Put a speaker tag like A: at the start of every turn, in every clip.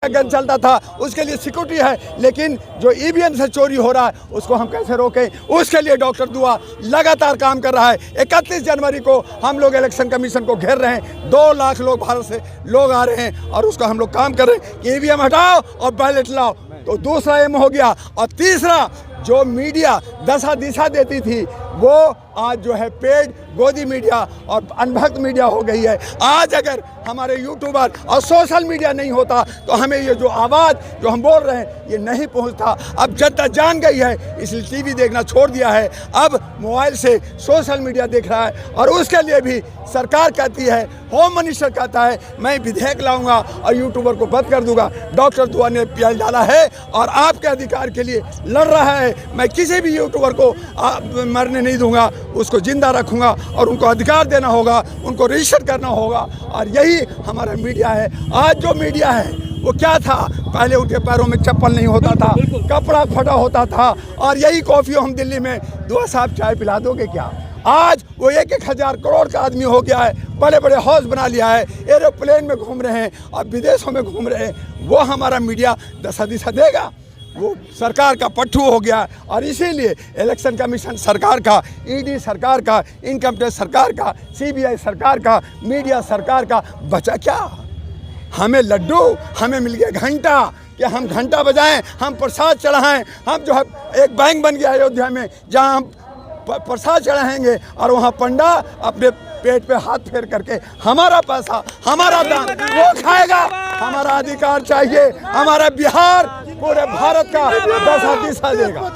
A: Gun चलता था, उसके लिए सिक्योरिटी है, लेकिन जो ईवीएम से चोरी हो रहा है उसको हम कैसे रोकें, उसके लिए डॉक्टर दुआ लगातार काम कर रहा है। 31 जनवरी को हम लोग इलेक्शन कमीशन को घेर रहे हैं, 2 लाख लोग भारत से लोग आ रहे हैं और उसको हम लोग काम कर रहे हैं कि ईवीएम हटाओ और बैलेट लाओ। तो दूसरा एम हो गया। और तीसरा, जो मीडिया दशा दिशा देती थी वो आज जो है पेड गोदी मीडिया और अनभक्त मीडिया हो गई है। आज अगर हमारे यूट्यूबर और सोशल मीडिया नहीं होता तो हमें ये जो आवाज़ जो हम बोल रहे हैं ये नहीं पहुंचता। अब जनता जान गई है, इसलिए टीवी देखना छोड़ दिया है, अब मोबाइल से सोशल मीडिया देख रहा है। और उसके लिए भी सरकार कहती है, होम मिनिस्टर कहता है मैं विधेयक लाऊंगा और यूट्यूबर को बंद कर दूंगा। डॉक्टर दुआ ने पीएल डाला है और आपके अधिकार के लिए लड़ रहा है। मैं किसी भी यूट्यूबर को मरने नहीं दूंगा, उसको जिंदा रखूंगा और उनको अधिकार देना होगा, उनको रजिस्टर करना होगा। और यही हमारा मीडिया है। आज जो मीडिया है वो क्या था, पहले उनके पैरों में चप्पल नहीं होता था, कपड़ा फटा होता था। और यही कॉफ़ी हम दिल्ली में, दुआ साहब चाय पिला दोगे क्या? आज वो 1-1 हज़ार करोड़ का आदमी हो गया है, बड़े बड़े हाउस बना लिया है, एरोप्लेन में घूम रहे हैं और विदेशों में घूम रहे हैं। वो हमारा मीडिया दशा दिशा देगा? वो सरकार का पट्टू हो गया। और इसीलिए इलेक्शन कमीशन सरकार का, ईडी सरकार का, इनकम टैक्स सरकार का, सीबीआई सरकार का, मीडिया सरकार का, बचा क्या? हमें लड्डू, हमें मिल गया घंटा कि हम घंटा बजाएं, हम प्रसाद चढ़ाएं। हम जो है एक बैंक बन गया अयोध्या में जहां हम प्रसाद चढ़ाएंगे और वहां पंडा अपने पेट पे हाथ फेर करके हमारा पैसा, हमारा दान वो खाएगा। हमारा अधिकार चाहिए। हमारा बिहार पूरे भारत का दशा दिशा देगा।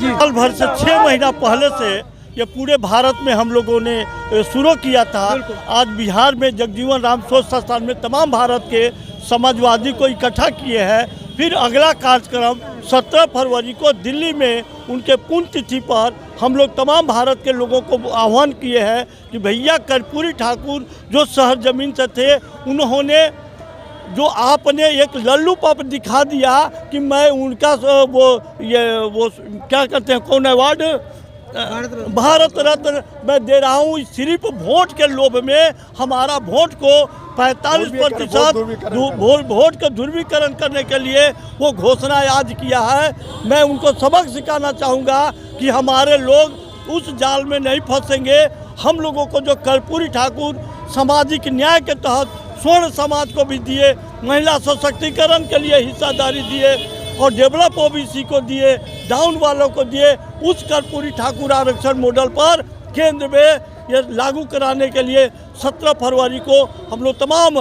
B: साल भर से 6 महीना पहले से ये पूरे भारत में हम लोगों ने शुरू किया था। आज बिहार में जगजीवन राम शोध संस्थान में तमाम भारत के समाजवादी को इकट्ठा किए हैं। फिर अगला कार्यक्रम 17 फरवरी को दिल्ली में उनके पुण्यतिथि पर हम लोग तमाम भारत के लोगों को आह्वान किए हैं कि भैया कर्पूरी ठाकुर जो शहर ज़मीन से थे, उन्होंने जो आपने एक लल्लू पप दिखा दिया कि मैं उनका वो क्या कहते हैं, कौन अवार्ड, भारत रत्न मैं दे रहा हूँ। सिर्फ वोट के लोभ में हमारा वोट को 45% वोट का ध्रुवीकरण करने के लिए वो घोषणा आज किया है। मैं उनको सबक सिखाना चाहूँगा कि हमारे लोग उस जाल में नहीं फंसेंगे। हम लोगों को जो कर्पूरी ठाकुर सामाजिक न्याय के तहत स्वर्ण समाज को भी दिए, महिला सशक्तिकरण के लिए हिस्सेदारी दिए और डेवलप ओबीसी को दिए, डाउन वालों को दिए, उस कर्पूरी ठाकुर आरक्षण मॉडल पर केंद्र में ये लागू कराने के लिए 17 फरवरी को हम लोग तमाम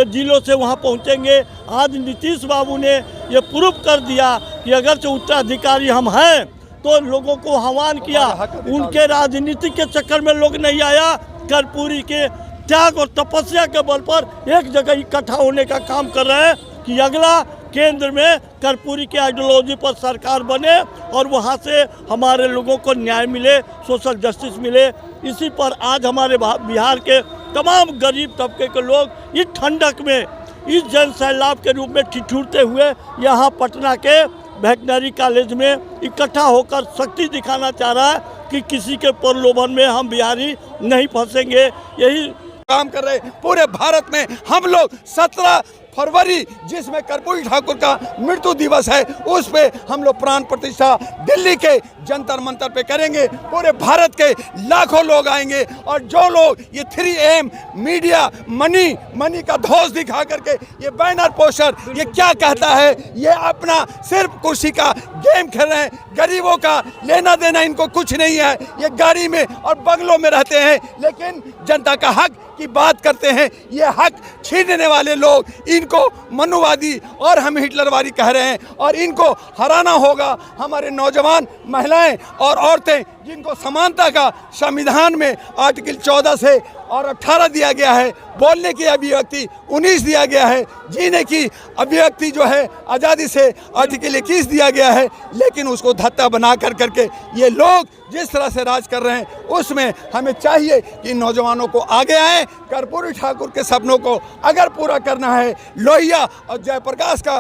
B: जिलों से वहाँ पहुँचेंगे। आज नीतीश बाबू ने ये प्रूफ कर दिया कि अगर जो उत्तराधिकारी हम हैं तो लोगों को आह्वान किया, उनके राजनीति के चक्कर में लोग नहीं आया, कर्पूरी के त्याग और तपस्या के बल पर एक जगह इकट्ठा होने का काम कर रहे हैं कि अगला केंद्र में कर्पूरी की आइडियोलॉजी पर सरकार बने और वहाँ से हमारे लोगों को न्याय मिले, सोशल जस्टिस मिले। इसी पर आज हमारे बिहार के तमाम गरीब तबके के लोग इस ठंडक में, इस जन सैलाब के रूप में ठिठुरते हुए यहाँ पटना के वेटनरी कॉलेज में इकट्ठा होकर शक्ति दिखाना चाह रहा है कि किसी के प्रलोभन में हम बिहारी नहीं फंसेंगे। यही
A: काम कर रहे पूरे भारत में हम लोग 17 फरवरी जिसमें कर्पूरी ठाकुर का मृत्यु दिवस है, उस पे हम लोग प्राण प्रतिष्ठा दिल्ली के जंतर मंतर पे करेंगे। पूरे भारत के लाखों लोग आएंगे और जो लोग ये 3M मीडिया मनी का धौस दिखा करके ये बैनर पोस्टर ये क्या कहता है, ये अपना सिर्फ कुर्सी का गेम खेल रहे हैं। गरीबों का लेना देना इनको कुछ नहीं है। ये गाड़ी में और बंगलों में रहते हैं लेकिन जनता का हक की बात करते हैं। ये हक छीनने वाले लोग इनको मनुवादी और हम हिटलरवादी कह रहे हैं और इनको हराना होगा। हमारे नौजवान, महिलाएं और औरतें जिनको समानता का संविधान में आर्टिकल 14 से और 18 दिया गया है, बोलने की अभिव्यक्ति 19 दिया गया है, जीने की अभिव्यक्ति जो है आज़ादी से आर्टिकल 21 दिया गया है, लेकिन उसको धत्ता बना करके ये लोग जिस तरह से राज कर रहे हैं उसमें हमें चाहिए कि नौजवानों को आगे आए। कर्पूरी ठाकुर के सपनों को अगर पूरा करना है, लोहिया और जयप्रकाश का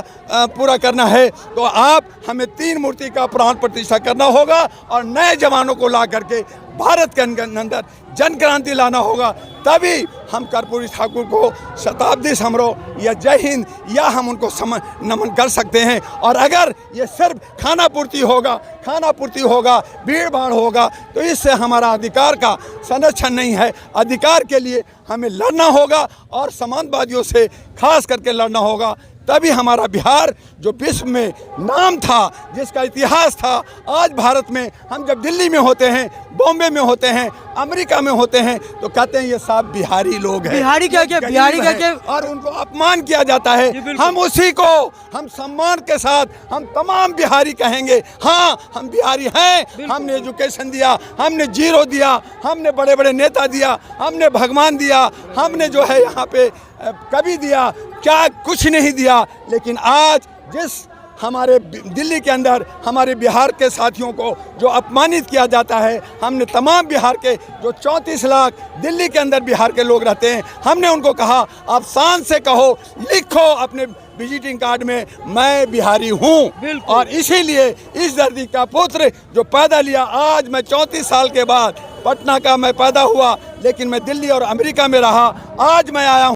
A: पूरा करना है, तो आप हमें 3 मूर्ति का प्राण प्रतिष्ठा करना होगा और नए जवानों को ला करके भारत के अंदर जन क्रांति लाना होगा, तभी हम कर्पूरी ठाकुर को शताब्दी समारोह या जय हिंद या हम उनको नमन कर सकते हैं। और अगर ये सिर्फ खाना पूर्ति होगा, भीड़ भाड़ होगा, तो इससे हमारा अधिकार का संरक्षण नहीं है। अधिकार के लिए हमें लड़ना होगा और समाजवादियों से खास करके लड़ना होगा, तभी हमारा बिहार जो विश्व में नाम था, जिसका इतिहास था, आज भारत में हम जब दिल्ली में होते हैं, बॉम्बे में होते हैं, अमेरिका में होते हैं, तो कहते हैं ये सब बिहारी लोग हैं,
C: बिहारी क्या
A: और उनको अपमान किया जाता है। हम उसी को हम सम्मान के साथ हम तमाम बिहारी कहेंगे, हाँ हम बिहारी हैं। हमने एजुकेशन दिया, हमने जीरो दिया, हमने बड़े बड़े नेता दिया, हमने भगवान दिया, हमने जो है यहाँ पे कभी दिया, क्या कुछ नहीं दिया। लेकिन आज जिस हमारे दिल्ली के अंदर हमारे बिहार के साथियों को जो अपमानित किया जाता है, हमने तमाम बिहार के जो 34 लाख दिल्ली के अंदर बिहार के लोग रहते हैं, हमने उनको कहा आप शान से कहो, लिखो अपने विजिटिंग कार्ड में मैं बिहारी हूँ। और इसीलिए इस धरती का पुत्र जो पैदा लिया, आज मैं 34 साल के बाद पटना का मैं पैदा हुआ, लेकिन मैं दिल्ली और अमेरिका में रहा, आज मैं आया हूँ।